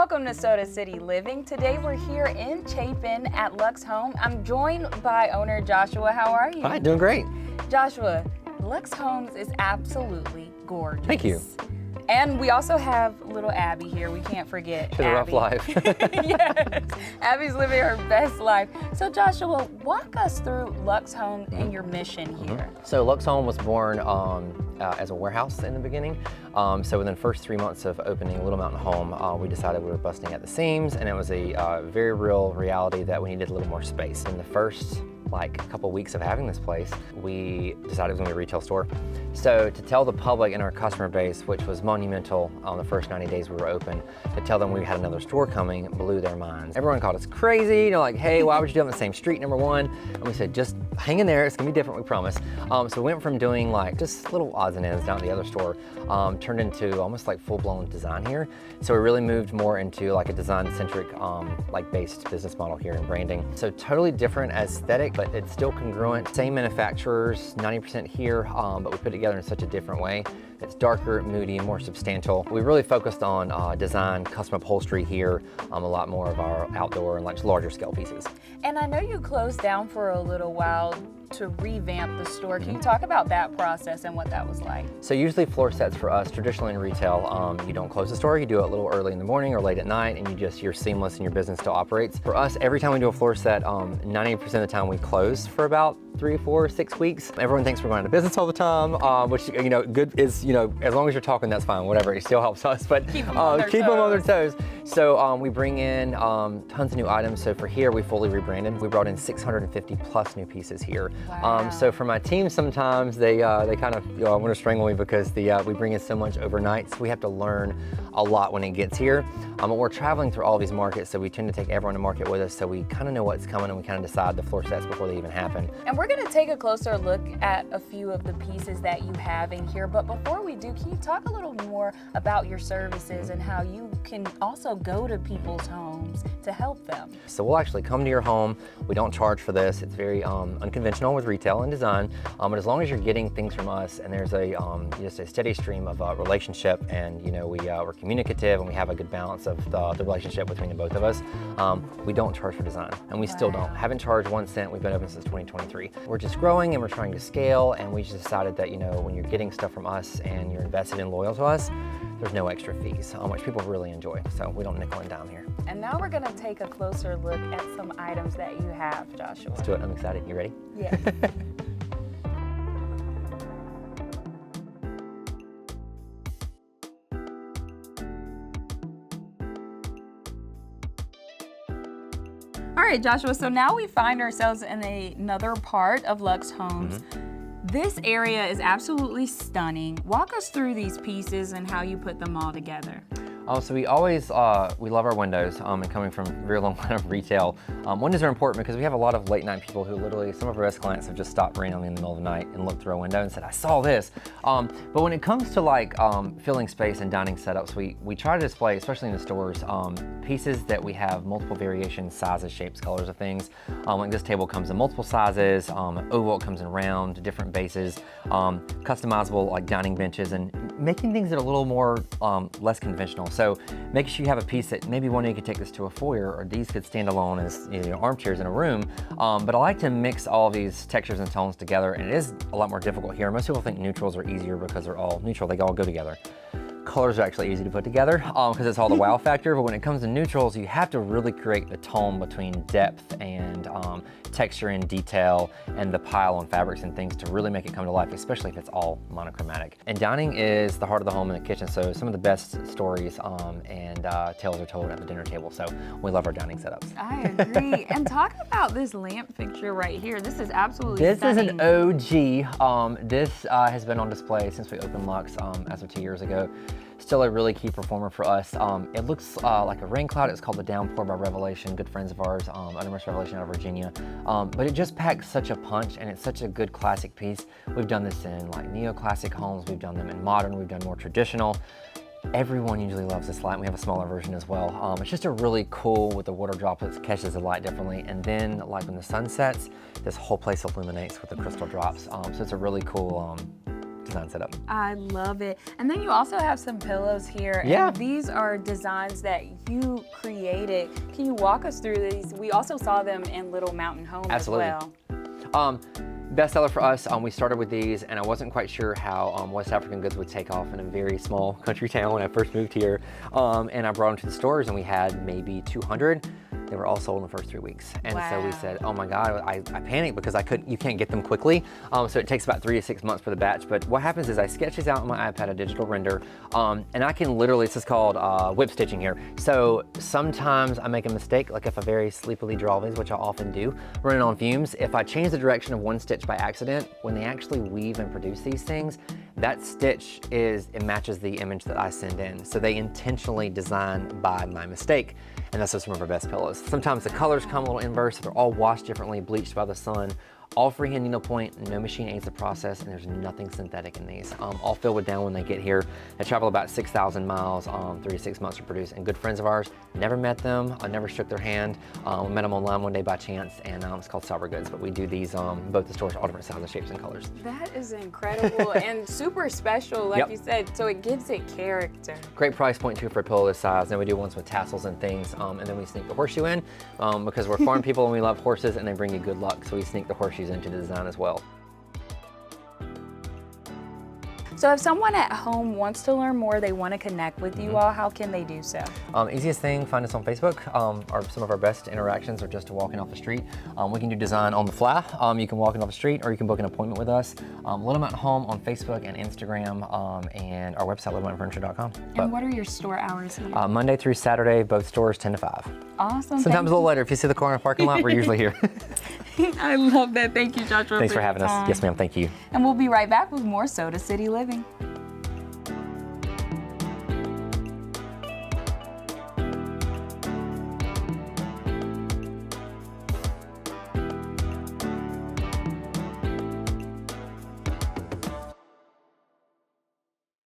Welcome to Soda City Living. Today we're here in Chapin at Lux Home. I'm joined by owner Joshua. How are you? Hi, doing great. Joshua, Lux Homes is absolutely gorgeous. Thank you. And we also have little Abby here. We can't forget She's a rough life. Yes, Abby's living her best life. So Joshua, walk us through Lux Home and your mission here. So Lux Home was born as a warehouse in the beginning. So within the first 3 months of opening Little Mountain Home, we decided we were busting at the seams, and it was a very real reality that we needed a little more space. In the first couple weeks of having this place, we decided it was going to be a retail store. So to tell the public and our customer base, which was monumental on the first 90 days we were open, to tell them we had another store coming blew their minds. Everyone called us crazy, like, hey, why would you do it on the same street, number one? And we said, just hang in there, it's gonna be different, we promise. So we went from doing just little odds and ends down at the other store, turned into almost like full-blown design here. So we really moved more into a design-centric, based business model here in branding. So totally different aesthetic, but it's still congruent. Same manufacturers, 90% here, but we put it together in such a different way. It's darker, moody, more substantial. We really focused on design, custom upholstery here, a lot more of our outdoor and larger scale pieces. And I know you closed down for a little while to revamp the store. Can you talk about that process and what that was like? So usually floor sets for us, traditionally in retail, you don't close the store, you do it a little early in the morning or late at night, and you're seamless and your business still operates. For us, every time we do a floor set, 90% of the time we close for about 3, 4, 6 weeks. Everyone thinks we're going out of business all the time, which, good is, as long as you're talking, that's fine, whatever, it still helps us, but keep them on their toes. So we bring in tons of new items. So for here, we fully rebranded. We brought in 650 plus new pieces here. Wow. So for my team, sometimes they kind of want to strangle me because we bring in so much overnight, so we have to learn a lot when it gets here. But we're traveling through all these markets, so we tend to take everyone to market with us, so we kind of know what's coming and we kind of decide the floor sets before they even happen. And we're going to take a closer look at a few of the pieces that you have in here, but before we do, can you talk a little more about your services and how you can also go to people's homes to help them? So we'll actually come to your home. We don't charge for this. It's very unconventional with retail and design, but as long as you're getting things from us and there's just a steady stream of relationship, and we're communicative and we have a good balance of the relationship between the both of us, we don't charge for design, and we still don't. Haven't charged 1 cent. We've been open since 2023. We're just growing and we're trying to scale, and we just decided that when you're getting stuff from us and you're invested and loyal to us, there's no extra fees, which people really enjoy. So we don't nickel and dime here. And now we're gonna take a closer look at some items that you have, Joshua. Let's do it. I'm excited. You ready? Yeah. All right, Joshua, so now we find ourselves in another part of Lux Homes. This area is absolutely stunning. Walk us through these pieces and how you put them all together. So we always, we love our windows, and coming from a very long line of retail, windows are important because we have a lot of late night people who literally, some of our best clients have just stopped randomly in the middle of the night and looked through a window and said, I saw this. But when it comes to filling space and dining setups, we try to display, especially in the stores, pieces that we have multiple variations, sizes, shapes, colors of things. Like this table comes in multiple sizes, oval, it comes in round, different bases, customizable dining benches, and making things that are a little more less conventional. So make sure you have a piece that maybe one day you could take this to a foyer, or these could stand alone as armchairs in a room. But I like to mix all these textures and tones together, and it is a lot more difficult here. Most people think neutrals are easier because they're all neutral, they all go together. Colors are actually easy to put together because it's all the wow factor, but when it comes to neutrals, you have to really create the tone between depth and texture and detail and the pile on fabrics and things to really make it come to life, especially if it's all monochromatic. And dining is the heart of the home in the kitchen, so some of the best stories and tales are told at the dinner table, so we love our dining setups. I agree. And talk about this lamp fixture right here. This is absolutely stunning. This is an OG. This has been on display since we opened Lux as of 2 years ago. Still a really key performer for us. It looks like a rain cloud. It's called the Downpour by Revelation, good friends of ours, Uttermost Revelation out of Virginia. But it just packs such a punch, and it's such a good classic piece. We've done this in neoclassic homes. We've done them in modern. We've done more traditional. Everyone usually loves this light, and we have a smaller version as well. It's just a really cool, with the water droplets, catches the light differently. And then when the sun sets, this whole place illuminates with the crystal drops. So it's a really cool, design setup. I love it. And then you also have some pillows here. Yeah. And these are designs that you created. Can you walk us through these? We also saw them in Little Mountain Home Absolutely. as well. Bestseller for us, we started with these, and I wasn't quite sure how West African goods would take off in a very small country town when I first moved here. And I brought them to the stores, and we had maybe 200. They were all sold in the first 3 weeks. And so we said, oh my God, I panicked because you can't get them quickly. So it takes about 3 to 6 months for the batch. But what happens is I sketch these out on my iPad, a digital render, and I can literally, this is called whip stitching here. So sometimes I make a mistake, like if I very sleepily draw these, which I often do, running on fumes. If I change the direction of one stitch by accident, when they actually weave and produce these things, that stitch it matches the image that I send in. So they intentionally design by my mistake. And that's some of our best pillows. Sometimes the colors come a little inverse, they're all washed differently, bleached by the sun. All freehand needle point, no machine aids the process, and there's nothing synthetic in these. All filled with down when they get here. They travel about 6,000 miles, 3 to 6 months to produce. And good friends of ours, never met them, I never shook their hand. We met them online one day by chance, and it's called Sour Goods. But we do these both the stores, all different sizes, shapes, and colors. That is incredible and super special, like you said, so it gives it character. Great price point too for a pillow this size. Then we do ones with tassels and things, and then we sneak the horseshoe in because we're farm people and we love horses, and they bring you good luck. So we sneak the horseshoes into the design as well. So if someone at home wants to learn more, they want to connect with you all, how can they do so? Easiest thing, find us on Facebook. Some of our best interactions are just walking off the street. We can do design on the fly. You can walk in off the street, or you can book an appointment with us. Little Mountain Home on Facebook and Instagram, and our website, littlemountainfurniture.com. And what are your store hours here? Monday through Saturday, both stores 10 to 5. Awesome. Sometimes a little later. If you see the car in the parking lot, we're usually here. I love that. Thank you, Joshua. Thanks for having us. Yes, ma'am. Thank you. And we'll be right back with more Soda City Living.